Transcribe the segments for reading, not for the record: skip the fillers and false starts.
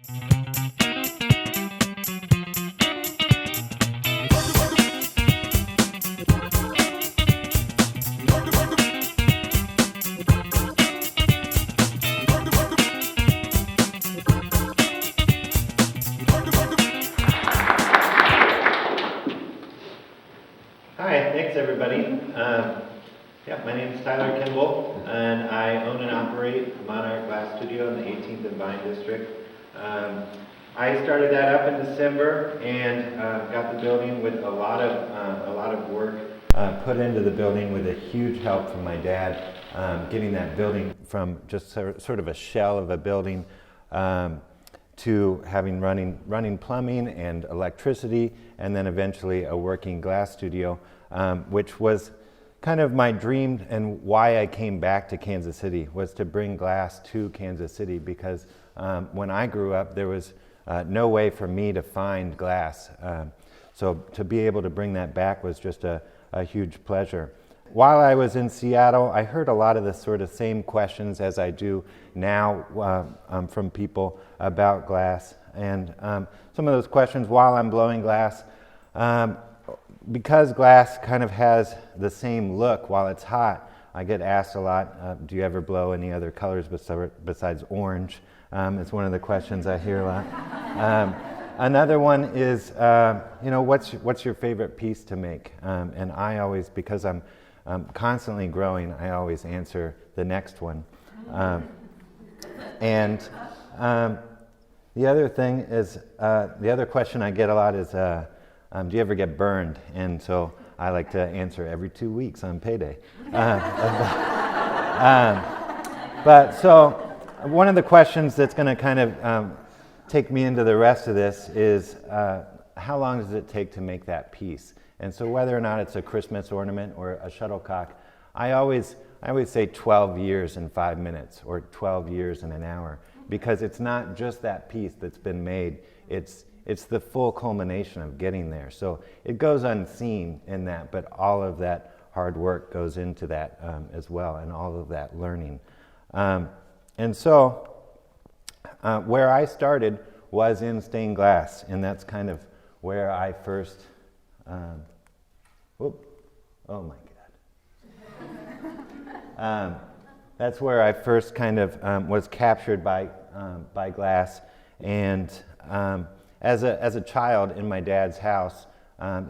Hi, thanks everybody. My name is Kimball, and I own and operate Monarch Glass Studio in the 18th and Vine District. I started that up in December and got the building with a lot of work put into the building, with a huge help from my dad, getting that building from just sort of a shell of a building to having running plumbing and electricity, and then eventually a working glass studio, which was kind of my dream, and why I came back to Kansas City was to bring glass to Kansas City, because when I grew up there was no way for me to find glass. So to be able to bring that back was just a huge pleasure. While I was in Seattle, I heard a lot of the sort of same questions as I do now from people about glass. And some of those questions while I'm blowing glass, because glass kind of has the same look while it's hot, I get asked a lot, do you ever blow any other colors besides orange? It's one of the questions I hear a lot. Another one is, what's your favorite piece to make? And I always, because I'm constantly growing, I always answer the next one. And the other thing is, the other question I get a lot is, do you ever get burned? And so I like to answer every 2 weeks on payday. But so one of the questions that's going to kind of take me into the rest of this is, how long does it take to make that piece? And so whether or not it's a Christmas ornament or a shuttlecock, I always say 12 years in 5 minutes, or 12 years in an hour, because it's not just that piece that's been made, it's the full culmination of getting there. So it goes unseen in that, but all of that hard work goes into that as well, and all of that learning. And so where I started was in stained glass, and that's kind of where I first, oh my God. That's where I first kind of was captured by glass. And as a child in my dad's house,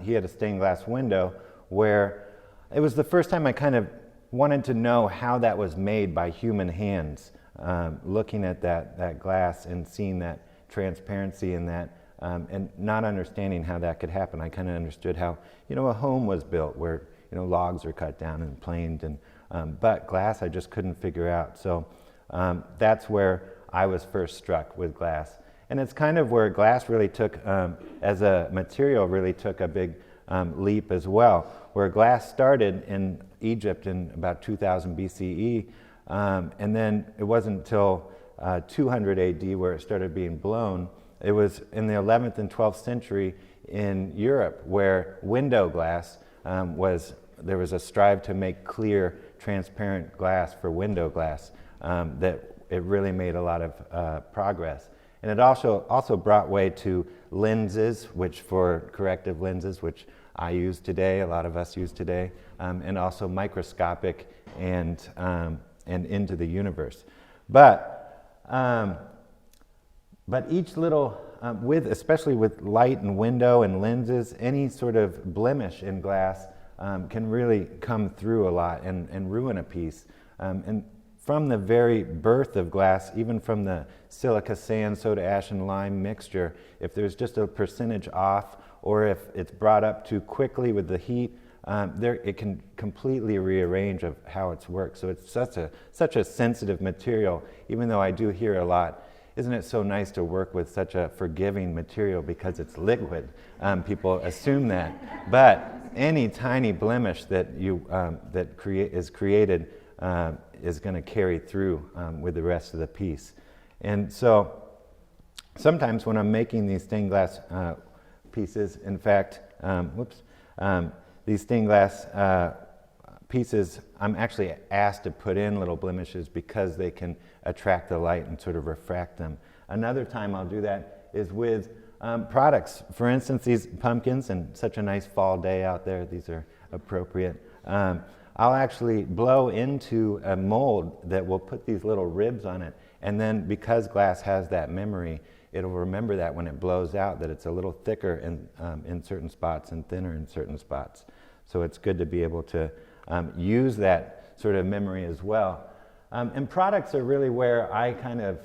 he had a stained glass window where it was the first time I kind of wanted to know how that was made by human hands, looking at that glass and seeing that transparency in that, and not understanding how that could happen. I kind of understood how, a home was built where, logs are cut down and planed, and but glass I just couldn't figure out. So that's where I was first struck with glass. And it's kind of where glass really took, as a material, really took a big leap as well. Where glass started in Egypt in about 2000 BCE, and then it wasn't until 200 AD where it started being blown. It was in the 11th and 12th century in Europe where window glass there was a strive to make clear, transparent glass for window glass, that it really made a lot of progress. And it also brought way to lenses, which for corrective lenses, which I use today, a lot of us use today, and also microscopic and into the universe. But each little, especially with light and window and lenses, any sort of blemish in glass can really come through a lot and ruin a piece. And from the very birth of glass, even from the silica, sand, soda ash, and lime mixture, if there's just a percentage off, or if it's brought up too quickly with the heat, it can completely rearrange of how it's worked. So it's such a sensitive material, even though I do hear a lot, isn't it so nice to work with such a forgiving material because it's liquid? People assume that. But any tiny blemish that is created is going to carry through with the rest of the piece. And so sometimes when I'm making these stained glass pieces, in fact, these stained glass pieces, I'm actually asked to put in little blemishes because they can attract the light and sort of refract them. Another time I'll do that is with products. For instance, these pumpkins, and such a nice fall day out there, these are appropriate. I'll actually blow into a mold that will put these little ribs on it, and then because glass has that memory, it'll remember that when it blows out, that it's a little thicker in certain spots and thinner in certain spots. So it's good to be able to use that sort of memory as well. And products are really where I kind of,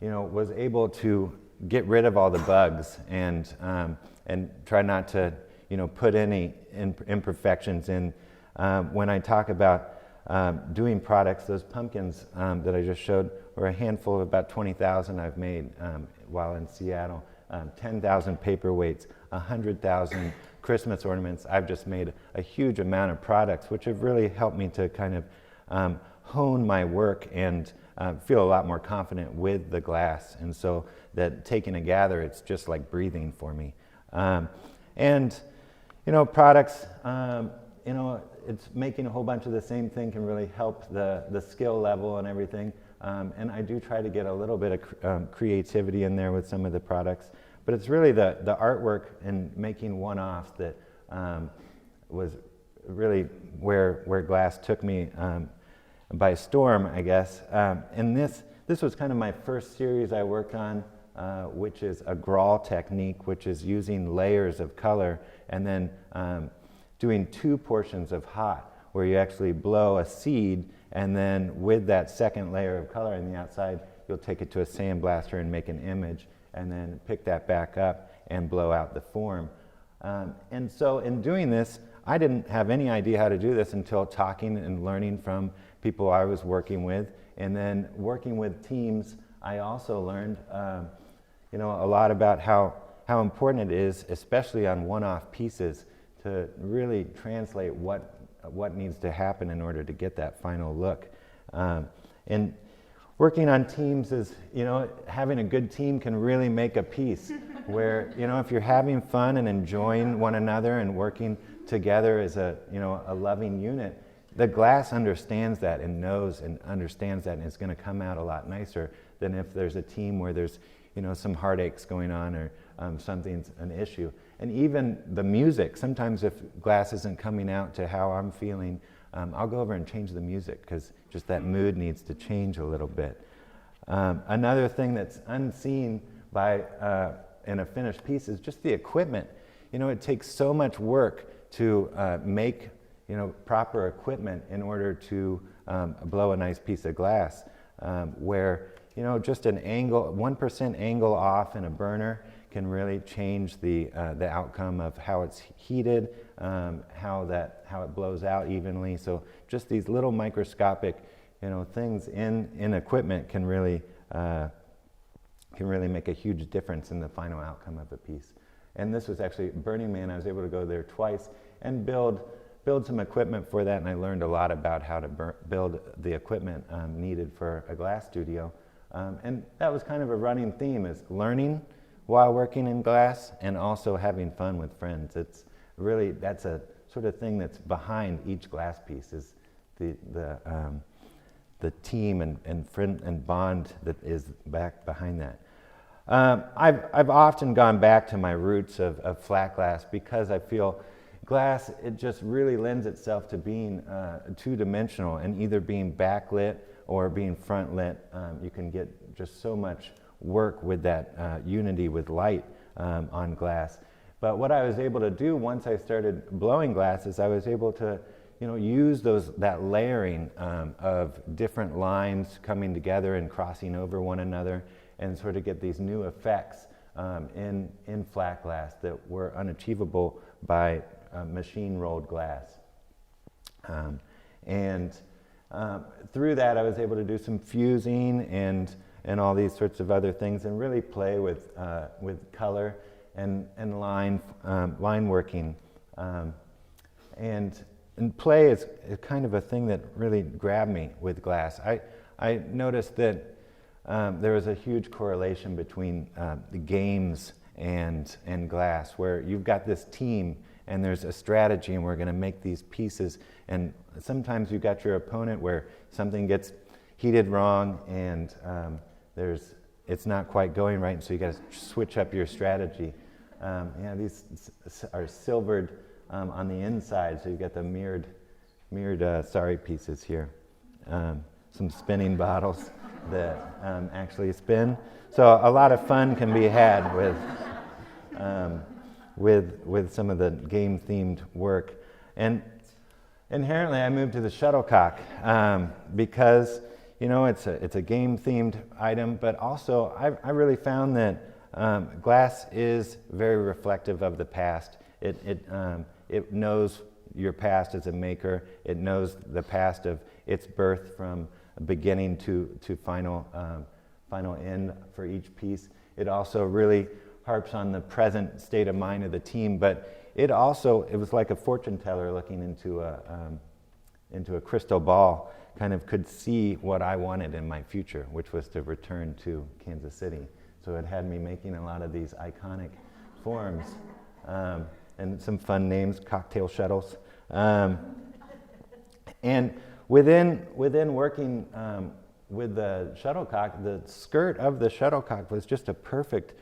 was able to get rid of all the bugs and try not to, put any imperfections in. When I talk about doing products, those pumpkins that I just showed were a handful of about 20,000 I've made while in Seattle, 10,000 paperweights, 100,000 Christmas ornaments. I've just made a huge amount of products, which have really helped me to kind of hone my work and feel a lot more confident with the glass. And so that taken together, it's just like breathing for me. Products, it's making a whole bunch of the same thing can really help the skill level and everything. And I do try to get a little bit of creativity in there with some of the products. But it's really the artwork and making one-offs that was really where glass took me by storm, I guess. And this was kind of my first series I worked on, which is a Grawl technique, which is using layers of color and then doing 2 portions of hot, where you actually blow a seed, and then with that second layer of color on the outside, you'll take it to a sandblaster and make an image, and then pick that back up and blow out the form. And so in doing this, I didn't have any idea how to do this until talking and learning from people I was working with. And then working with teams, I also learned a lot about how important it is, especially on one-off pieces, to really translate what needs to happen in order to get that final look. And working on teams is, having a good team can really make a piece where, if you're having fun and enjoying one another and working together as a loving unit, the glass understands that and knows and understands that, and it's going to come out a lot nicer than if there's a team where there's, some heartaches going on or something's an issue. And even the music, sometimes if glass isn't coming out to how I'm feeling, I'll go over and change the music because just that mood needs to change a little bit. Another thing that's unseen by in a finished piece is just the equipment. It takes so much work to make proper equipment in order to blow a nice piece of glass, where just an angle, 1% angle off in a burner can really change the outcome of how it's heated, how it blows out evenly. So just these little microscopic, things in equipment can really make a huge difference in the final outcome of a piece. And this was actually Burning Man. I was able to go there twice and build some equipment for that, and I learned a lot about how to build the equipment needed for a glass studio. And that was kind of a running theme, is learning while working in glass and also having fun with friends. It's really, that's a sort of thing that's behind each glass piece, is the team and friend and bond that is back behind that. I've often gone back to my roots of flat glass because I feel glass, it just really lends itself to being two-dimensional and either being backlit or being front lit. You can get just so much work with that unity with light on glass. But what I was able to do once I started blowing glass is I was able to use that layering of different lines coming together and crossing over one another and sort of get these new effects in flat glass that were unachievable by machine rolled glass. Through that I was able to do some fusing and all these sorts of other things and really play with color and line working. And play is kind of a thing that really grabbed me with glass. I noticed that there was a huge correlation between the games and glass, where you've got this team and there's a strategy and we're going to make these pieces, and sometimes you've got your opponent where something gets heated wrong and there's it's not quite going right, and so you got to switch up your strategy. These are silvered on the inside, so you got the mirrored sari pieces here. Some spinning bottles that actually spin. So a lot of fun can be had with some of the game-themed work. And inherently, I moved to the shuttlecock because it's a game-themed item, but also I really found that glass is very reflective of the past. It knows your past as a maker. It knows the past of its birth from beginning to final end for each piece. It also really harps on the present state of mind of the team, but it was like a fortune teller looking into a crystal ball, kind of could see what I wanted in my future, which was to return to Kansas City. So it had me making a lot of these iconic forms and some fun names, cocktail shuttles. And within working with the shuttlecock, the skirt of the shuttlecock was just a perfect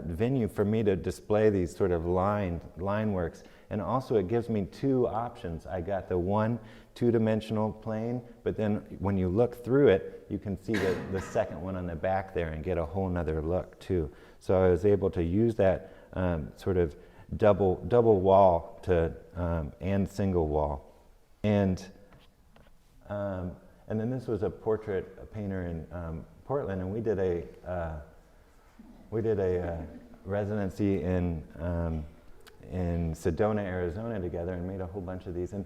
venue for me to display these sort of line works. And also it gives me two options. I got the one two-dimensional plane, but then when you look through it, you can see the second one on the back there and get a whole nother look too. So I was able to use that sort of double wall and single wall. And then this was a portrait painter in Portland, and we did a residency in Sedona, Arizona together, and made a whole bunch of these. And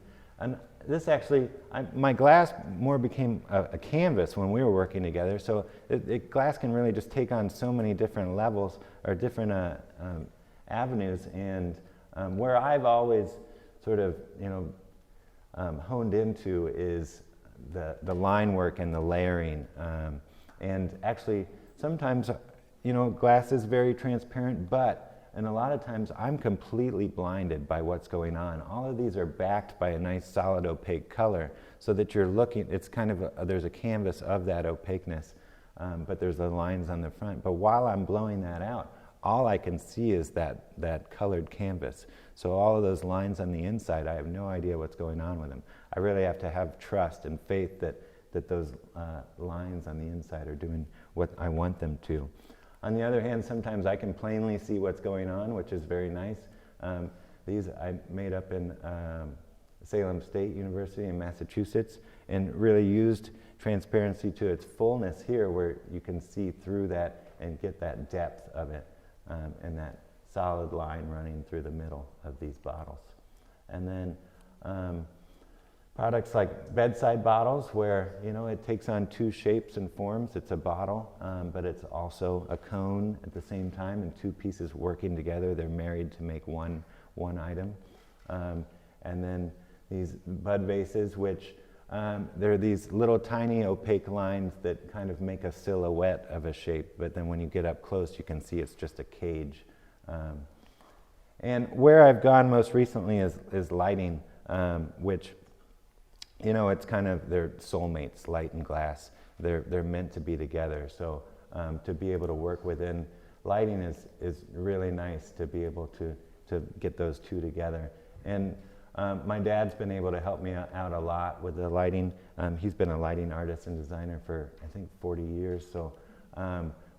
this actually, my glass more became a canvas when we were working together. So glass can really just take on so many different levels or different avenues. And where I've always sort of honed into is the line work and the layering. And actually, sometimes glass is very transparent, and a lot of times I'm completely blinded by what's going on. All of these are backed by a nice solid opaque color, so that you're looking, it's kind of there's a canvas of that opaqueness, but there's the lines on the front. But while I'm blowing that out, all I can see is that colored canvas. So all of those lines on the inside, I have no idea what's going on with them. I really have to have trust and faith that those lines on the inside are doing what I want them to. On the other hand, sometimes I can plainly see what's going on, which is very nice. These I made up in Salem State University in Massachusetts, and really used transparency to its fullness here, where you can see through that and get that depth of it, and that solid line running through the middle of these bottles. And then products like bedside bottles, where it takes on two shapes and forms. It's a bottle, but it's also a cone at the same time, and two pieces working together. They're married to make one item. And then these bud vases, which they're these little tiny opaque lines that kind of make a silhouette of a shape, but then when you get up close, you can see it's just a cage. And where I've gone most recently is lighting, which it's kind of, they're soulmates, light and glass. They're meant to be together. So to be able to work within lighting is really nice, to be able to get those two together. And my dad's been able to help me out a lot with the lighting. He's been a lighting artist and designer for, I think, 40 years. So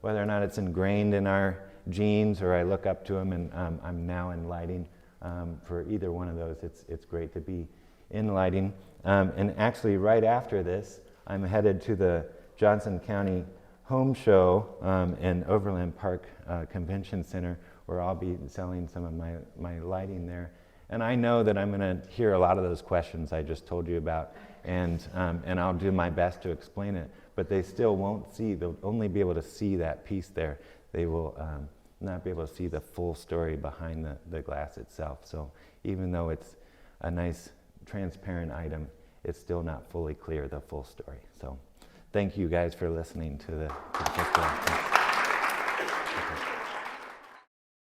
whether or not it's ingrained in our genes or I look up to him, and I'm now in lighting, for either one of those, it's great to be in lighting. And actually, right after this, I'm headed to the Johnson County Home Show in Overland Park Convention Center, where I'll be selling some of my lighting there. And I know that I'm going to hear a lot of those questions I just told you about, and I'll do my best to explain it. But they still won't see, they'll only be able to see that piece there. They will not be able to see the full story behind the glass itself. So even though it's a nice transparent item, it's still not fully clear the full story. So thank you guys for listening to the